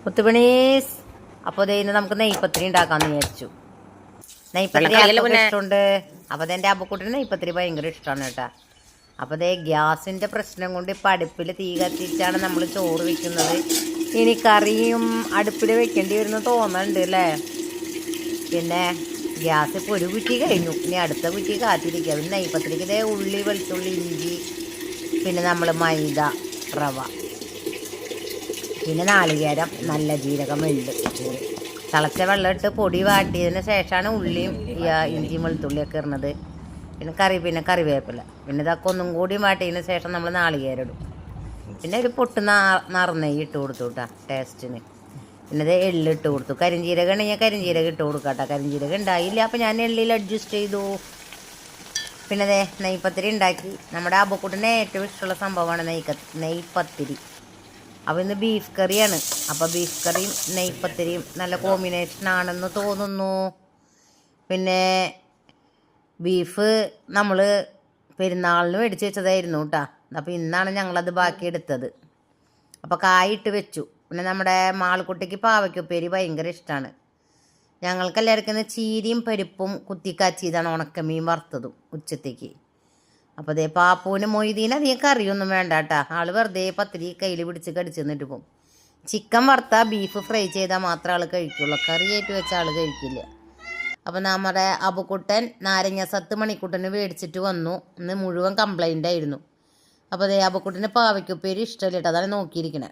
മുത്തുപണീസ്. അപ്പോൾ ഇന്ന് നമുക്ക് നെയ്പത്തിരി ഉണ്ടാക്കാമെന്ന് വിചാരിച്ചു. നെയ്പത്തിരി ഇഷ്ടമുണ്ട്. അപ്പോൾ അതെൻ്റെ അപ്പക്കുട്ടിന് നെയ്പത്തിരി ഭയങ്കര ഇഷ്ടമാണ് കേട്ടോ. അപ്പോൾ അതേ ഗ്യാസിൻ്റെ പ്രശ്നം കൊണ്ട് ഇപ്പം അടുപ്പിൽ തീ കത്തിച്ചാണ് നമ്മൾ ചോറ് വെക്കുന്നത്. ഇനി കറിയും അടുപ്പിൽ വെക്കേണ്ടി വരുന്ന തോന്നുന്നുണ്ട് അല്ലേ. പിന്നെ ഗ്യാസ് ഇപ്പോൾ ഒരു കുറ്റി കഴിഞ്ഞു, ഇനി അടുത്ത കുറ്റി കാത്തിരിക്കുക. പിന്നെ നെയ്പത്തിരിക്ക് ഇതേ ഉള്ളി, വെളുത്തുള്ളി, ഇഞ്ചി, പിന്നെ നമ്മൾ മൈദ, റവ, പിന്നെ നാളികേരം, നല്ല ജീരകം, എള്ള്, തിളച്ച വെള്ളം ഇട്ട് പൊടി വാട്ടിയതിന് ശേഷമാണ് ഉള്ളിയും ഇഞ്ചിയും വെളുത്തുള്ളിയൊക്കെ ഇടുന്നത്. പിന്നെ കറിവേപ്പില, പിന്നെ ഇതൊക്കെ ഒന്നും കൂടി വാട്ടിയതിന് ശേഷം നമ്മൾ നാളികേരം ഇടും. പിന്നെ ഒരു പൊട്ട് നറുനെയ്യ് ഇട്ട് കൊടുത്തു കേട്ടോ ടേസ്റ്റിന്. പിന്നെ ഇത് എള്ളിട്ട് കൊടുത്തു. കരിഞ്ജീരകം ഉണ്ടെങ്കിൽ കരിഞ്ജീരകം ഇട്ട് കൊടുക്കാം കേട്ടോ. കരിഞ്ജീരകം ഉണ്ടായില്ല, അപ്പോൾ ഞാൻ എള്ളിൽ അഡ്ജസ്റ്റ് ചെയ്തു. പിന്നെ അതെ നെയ്പത്തിരി ഉണ്ടാക്കി. നമ്മുടെ അബക്കുട്ടിന് ഏറ്റവും ഇഷ്ടമുള്ള സംഭവമാണ് നെയ്പത്തിരി. അപ്പോൾ ഇന്ന് ബീഫ് കറിയാണ്. അപ്പോൾ ബീഫ് കറിയും നെയ്പത്തിരിയും നല്ല കോമ്പിനേഷൻ ആണെന്ന് തോന്നുന്നു. പിന്നെ ബീഫ് നമ്മൾ പെരുന്നാളിന് മേടിച്ച് വെച്ചതായിരുന്നു കേട്ടോ. അപ്പോൾ ഇന്നാണ് ഞങ്ങളത് ബാക്കി എടുത്തത്. അപ്പോൾ കായിട്ട് വെച്ചു. പിന്നെ നമ്മുടെ മാൾക്കുട്ടിക്ക് പാവയ്ക്കുപ്പേരി ഭയങ്കര ഇഷ്ടമാണ്. ഞങ്ങൾക്കെല്ലാവർക്കും ചീരയും പരിപ്പും കുത്തിക്കാച്ചിയതാണ്, ഉണക്കമീൻ വറുത്തതും ഉച്ചത്തേക്ക്. അപ്പോൾ അതേ പാപ്പൂന് മൊയ്തീന് അധികം കറിയൊന്നും വേണ്ട കേട്ടോ. ആൾ വെറുതെ പത്തിരി കയ്യിൽ പിടിച്ച് കടിച്ച് നിന്നിട്ട് പോകും. ചിക്കൻ വറുത്താൽ ബീഫ് ഫ്രൈ ചെയ്താൽ മാത്രമേ ആൾ കഴിക്കുള്ളൂ, കറിയായിട്ട് വെച്ച ആൾ കഴിക്കില്ല. അപ്പോൾ നമ്മുടെ അബുക്കുട്ടൻ നാരങ്ങ സത്ത് മണിക്കുട്ടന് മേടിച്ചിട്ട് വന്നു. ഇന്ന് മുഴുവൻ കംപ്ലൈൻ്റ് ആയിരുന്നു. അപ്പോൾ അതേ അബുക്കുട്ടന് പാവയ്ക്കുപ്പേരി ഇഷ്ടമില്ല കേട്ടോ, അതാണ് നോക്കിയിരിക്കണേ.